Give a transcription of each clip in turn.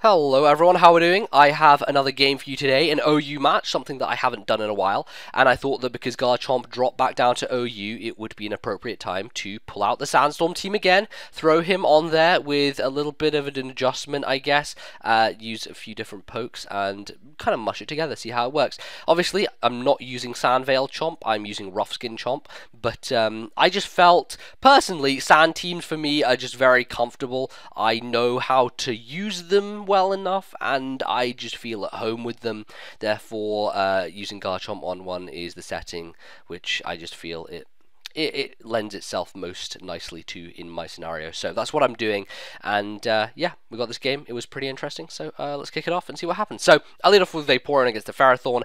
Hello everyone, how are we doing? I have another game for you today, an OU match, something that I haven't done in a while, and I thought that because Garchomp dropped back down to OU, it would be an appropriate time to pull out the Sandstorm team again, throw him on there with a little bit of an adjustment, I guess, use a few different pokes, and kind of mush it together, see how it works. Obviously, I'm not using Sandvale Chomp, I'm using Rough Skin Chomp, but I just felt, personally, Sand teams for me are just very comfortable. I know how to use them well enough, and I just feel at home with them. Therefore, using Garchomp on one is the setting which I just feel it lends itself most nicely to in my scenario. So that's what I'm doing, and yeah, we got this game. It was pretty interesting, so let's kick it off and see what happens. So I'll lead off with Vaporeon against the Ferrothorn.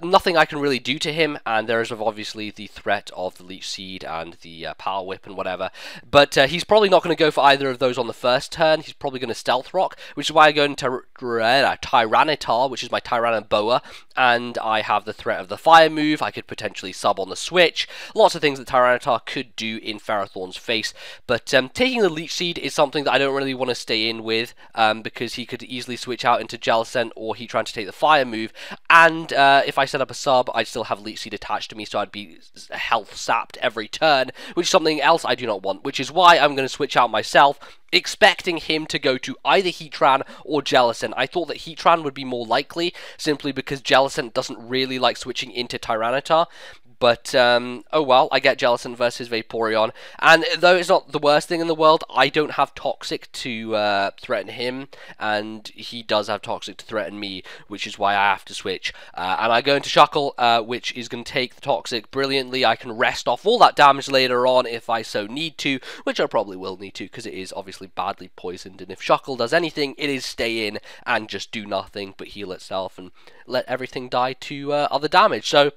Nothing I can really do to him, and there is obviously the threat of the Leech Seed and the Power Whip and whatever, but he's probably not going to go for either of those on the first turn. He's probably going to Stealth Rock, which is why I go into Tyranitar, which is my Tyraniboa, and I have the threat of the Fire move. I could potentially sub on the switch. Lots of things that Tyranitar could do in Ferrothorn's face, but taking the Leech Seed is something that I don't really want to stay in with, because he could easily switch out into Jellicent, or he trying to take the Fire move, and if I set up a sub, I'd still have Leech Seed attached to me, so I'd be health sapped every turn, which is something else I do not want, which is why I'm going to switch out myself, expecting him to go to either Heatran or Jellicent. I thought that Heatran would be more likely, simply because Jellicent doesn't really like switching into Tyranitar. But, oh well, I get Jellicent versus Vaporeon, and though it's not the worst thing in the world, I don't have Toxic to threaten him, and he does have Toxic to threaten me, which is why I have to switch. And I go into Shuckle, which is going to take the Toxic brilliantly. I can rest off all that damage later on if I so need to, which I probably will need to, because it is obviously badly poisoned, and if Shuckle does anything, it is stay in and just do nothing but heal itself and let everything die to other damage. So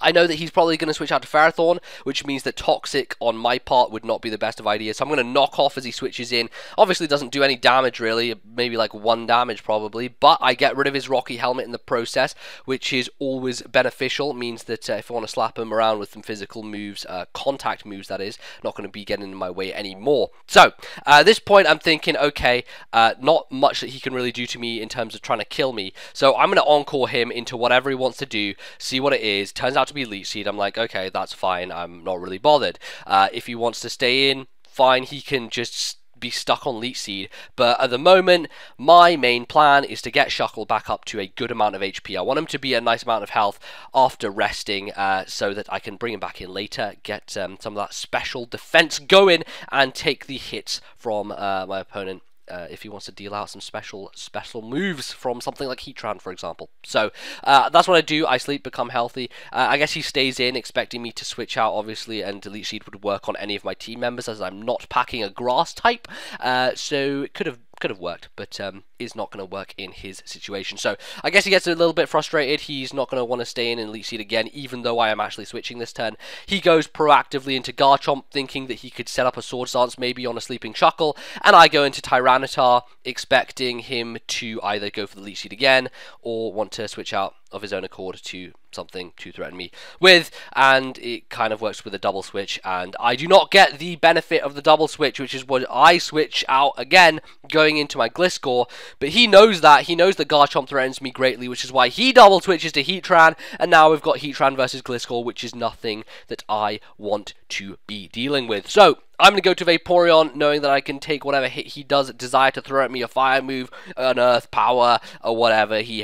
I know that he's probably going to switch out to Ferrothorn, which means that Toxic on my part would not be the best of ideas. So I'm going to knock off as he switches in. Obviously doesn't do any damage really, maybe like 1 damage probably, but I get rid of his Rocky Helmet in the process, which is always beneficial. It means that if I want to slap him around with some physical moves, contact moves that is, not going to be getting in my way anymore. So at this point I'm thinking, okay, not much that he can really do to me in terms of trying to kill me. So I'm going to Encore him into whatever he wants to do, see what it is. Turns out to be Leech Seed. I'm like, okay, that's fine. I'm not really bothered. If he wants to stay in, fine. He can just be stuck on Leech Seed. But at the moment, my main plan is to get Shuckle back up to a good amount of HP. I want him to be a nice amount of health after resting, so that I can bring him back in later, get some of that special defense going, and take the hits from my opponent. If he wants to deal out some special moves from something like Heatran, for example. So that's what I do. I sleep, become healthy. I guess he stays in, expecting me to switch out, obviously, and Leech Seed would work on any of my team members, as I'm not packing a grass type. So it could have worked, but is not going to work in his situation. So I guess he gets a little bit frustrated. He's not going to want to stay in and Leech Seed again, even though I am actually switching this turn. He goes proactively into Garchomp, thinking that he could set up a Swords Dance maybe on a sleeping Shuckle, and I go into Tyranitar, expecting him to either go for the Leech Seed again, or want to switch out of his own accord to something to threaten me with, and it kind of works with a double switch, and I do not get the benefit of the double switch, which is what I switch out again, going into my Gliscor, but he knows that. He knows that Garchomp threatens me greatly, which is why he double switches to Heatran, and now we've got Heatran versus Gliscor, which is nothing that I want to be dealing with. So I'm going to go to Vaporeon, knowing that I can take whatever hit he does desire to throw at me, a Fire move, an Earth Power, or whatever he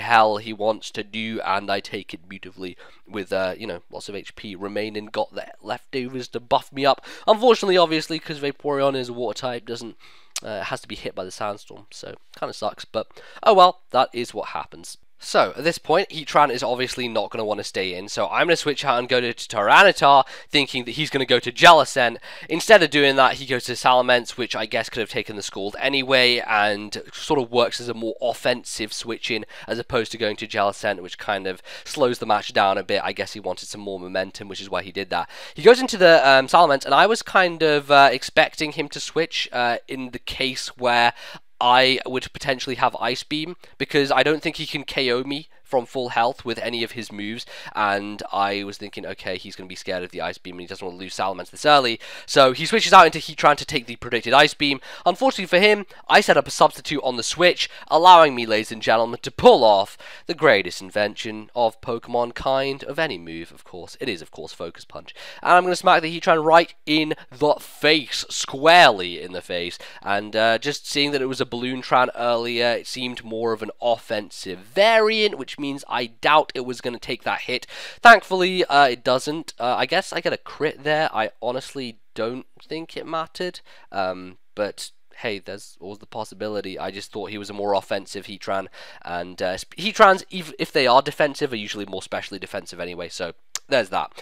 wants to do, and I take it beautifully with, you know, lots of HP remaining, got the leftovers to buff me up. Unfortunately, obviously, because Vaporeon is a water type, doesn't, has to be hit by the Sandstorm, so kind of sucks, but oh well, that is what happens. So, at this point, Heatran is obviously not going to want to stay in, so I'm going to switch out and go to Tyranitar, thinking that he's going to go to Jellicent. Instead of doing that, he goes to Salamence, which I guess could have taken the Scald anyway, and sort of works as a more offensive switch in, as opposed to going to Jellicent, which kind of slows the match down a bit. I guess he wanted some more momentum, which is why he did that. He goes into the Salamence, and I was kind of expecting him to switch in the case where I would potentially have Ice Beam, because I don't think he can KO me from full health with any of his moves, and I was thinking, okay, he's going to be scared of the Ice Beam and he doesn't want to lose Salamence this early, so he switches out into Heatran to take the predicted Ice Beam. Unfortunately for him, I set up a substitute on the Switch, allowing me, ladies and gentlemen, to pull off the greatest invention of Pokemon kind, of any move, of course. It is, of course, Focus Punch. And I'm going to smack the Heatran right in the face, squarely in the face, and just seeing that it was a Balloon Tran earlier, it seemed more of an offensive variant, which means I doubt it was going to take that hit. Thankfully, it doesn't. I guess I get a crit there. I honestly don't think it mattered, but hey, there's always the possibility. I just thought he was a more offensive Heatran, and Heatrans, if they are defensive, are usually more specially defensive anyway, so there's that.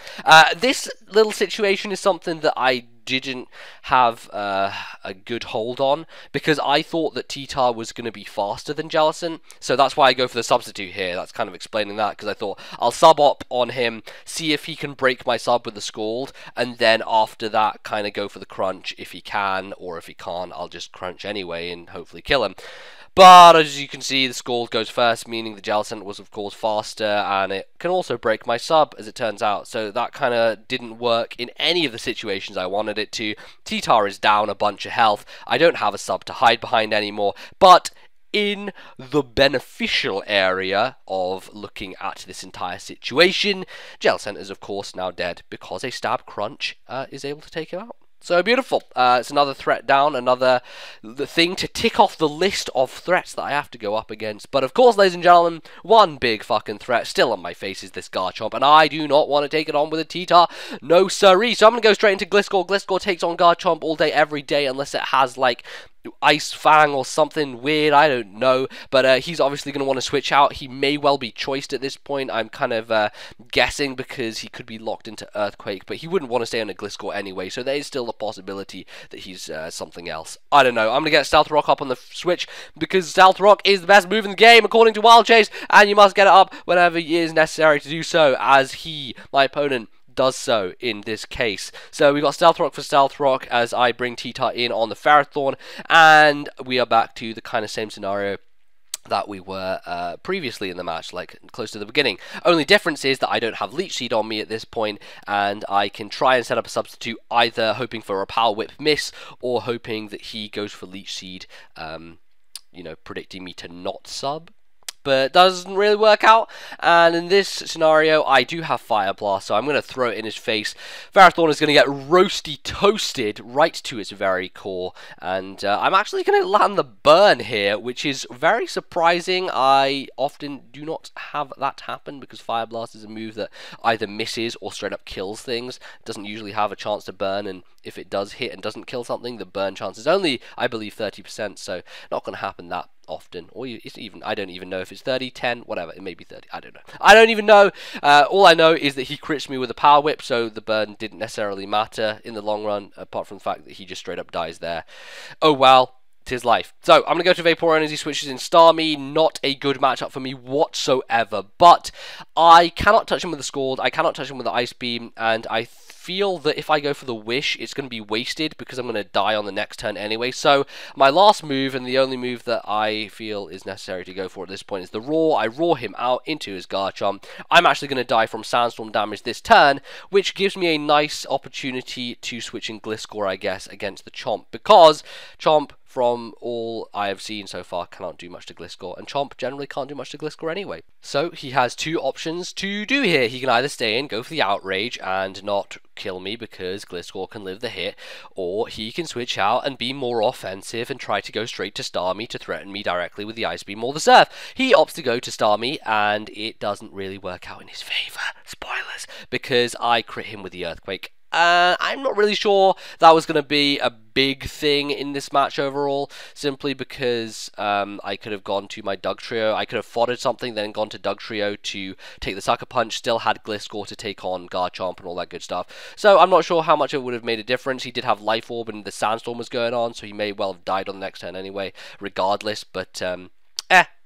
This little situation is something that I didn't have a good hold on, because I thought that T-Tar was going to be faster than Jellicent, so that's why I go for the substitute here. That's kind of explaining that, because I thought I'll sub op on him, see if he can break my sub with the Scald, and then after that kind of go for the crunch if he can, or if he can't, I'll just crunch anyway and hopefully kill him. But as you can see, the Scald goes first, meaning the Jellicent was of course faster, and it can also break my sub, as it turns out. So that kind of didn't work in any of the situations I wanted it to. T-Tar is down a bunch of health. I don't have a sub to hide behind anymore, but in the beneficial area of looking at this entire situation, Jellicent is of course now dead, because a stab crunch is able to take him out. So beautiful. It's another threat down, another thing to tick off the list of threats that I have to go up against. But of course, ladies and gentlemen, one big fucking threat still on my face is this Garchomp, and I do not want to take it on with a T-Tar. No siree. So I'm going to go straight into Gliscor. Gliscor takes on Garchomp all day, every day, unless it has, like, Ice Fang or something weird, I don't know, but he's obviously going to want to switch out. He may well be choiced at this point. I'm kind of guessing, because he could be locked into Earthquake, but he wouldn't want to stay on a Gliscor anyway, so there is still the possibility that he's something else. I don't know. I'm going to get Stealth Rock up on the Switch, because Stealth Rock is the best move in the game according to Wild Chase, and you must get it up whenever it is necessary to do so, as he, my opponent, does so in this case. So we got Stealth Rock for Stealth Rock as I bring T-Tar in on the Ferrothorn, and we are back to the kind of same scenario that we were previously in the match, like close to the beginning. Only difference is that I don't have Leech Seed on me at this point, and I can try and set up a substitute, either hoping for a Power Whip miss, or hoping that he goes for Leech Seed, you know, predicting me to not sub. But it doesn't really work out, and in this scenario I do have Fire Blast, so I'm going to throw it in his face. Ferrothorn is going to get roasty toasted right to its very core, and I'm actually going to land the burn here, which is very surprising. I often do not have that happen, because Fire Blast is a move that either misses or straight up kills things. It doesn't usually have a chance to burn, and if it does hit and doesn't kill something, the burn chance is only, I believe, 30%, so not going to happen that often, or it's even, I don't even know if it's 30, 10, whatever, it may be 30, I don't know. I don't even know. All I know is that he crits me with a Power Whip, so the burn didn't necessarily matter in the long run, apart from the fact that he just straight up dies there. Oh well. 'Tis life. So, I'm going to go to Vaporeon as he switches in Starmie. Not a good matchup for me whatsoever, but I cannot touch him with the Scald, I cannot touch him with the Ice Beam, and I feel that if I go for the Wish, it's going to be wasted, because I'm going to die on the next turn anyway. So, my last move, and the only move that I feel is necessary to go for at this point, is the Roar. I roar him out into his Garchomp. I'm actually going to die from Sandstorm damage this turn, which gives me a nice opportunity to switch in Gliscor, I guess, against the Chomp, because Chomp, from all I have seen so far, cannot do much to Gliscor, and Chomp generally can't do much to Gliscor anyway. So he has two options to do here. He can either stay in, go for the Outrage, and not kill me because Gliscor can live the hit, or he can switch out and be more offensive and try to go straight to Starmie to threaten me directly with the Ice Beam or the Surf. He opts to go to Starmie, and it doesn't really work out in his favour. Spoilers, because I crit him with the Earthquake. I'm not really sure that was going to be a big thing in this match overall, simply because I could have gone to my Dugtrio, I could have foddered something, then gone to Dugtrio to take the Sucker Punch, still had Gliscor to take on Garchomp and all that good stuff. So I'm not sure how much it would have made a difference. He did have Life Orb and the Sandstorm was going on, so he may well have died on the next turn anyway, regardless, but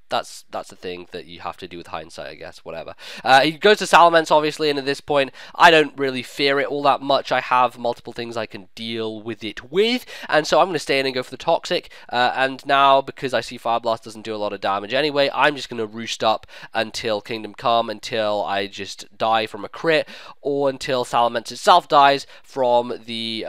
that's a thing that you have to do with hindsight, I guess. Whatever. He goes to Salamence, obviously, and at this point, I don't really fear it all that much. I have multiple things I can deal with it with, and so I'm going to stay in and go for the Toxic. And now, because I see Fire Blast doesn't do a lot of damage anyway, I'm just going to roost up until Kingdom Come, until I just die from a crit, or until Salamence itself dies from the,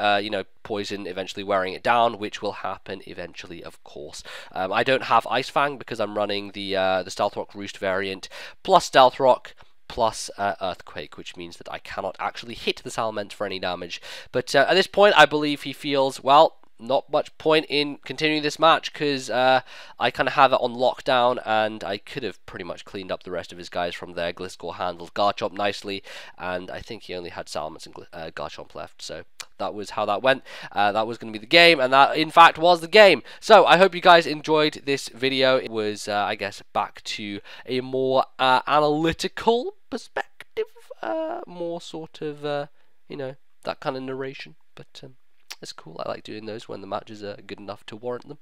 poison eventually wearing it down, which will happen eventually, of course. I don't have Ice Fang because I'm running the Stealth Rock Roost variant plus Stealth Rock plus Earthquake, which means that I cannot actually hit the Salamence for any damage. But at this point, I believe he feels, well, not much point in continuing this match because I kind of have it on lockdown, and I could have pretty much cleaned up the rest of his guys from there. Gliscor handled Garchomp nicely, and I think he only had Salamence and Garchomp left, so that was how that went. That was going to be the game, and that in fact was the game. So I hope you guys enjoyed this video. It was, I guess, back to a more analytical perspective, more sort of, that kind of narration, but it's cool. I like doing those when the matches are good enough to warrant them.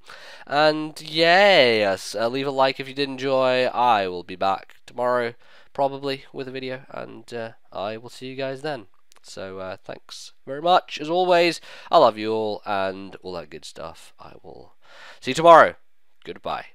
And yes, leave a like if you did enjoy. I will be back tomorrow, probably, with a video, and I will see you guys then. So thanks very much. As always, I love you all, and all that good stuff. I will see you tomorrow. Goodbye.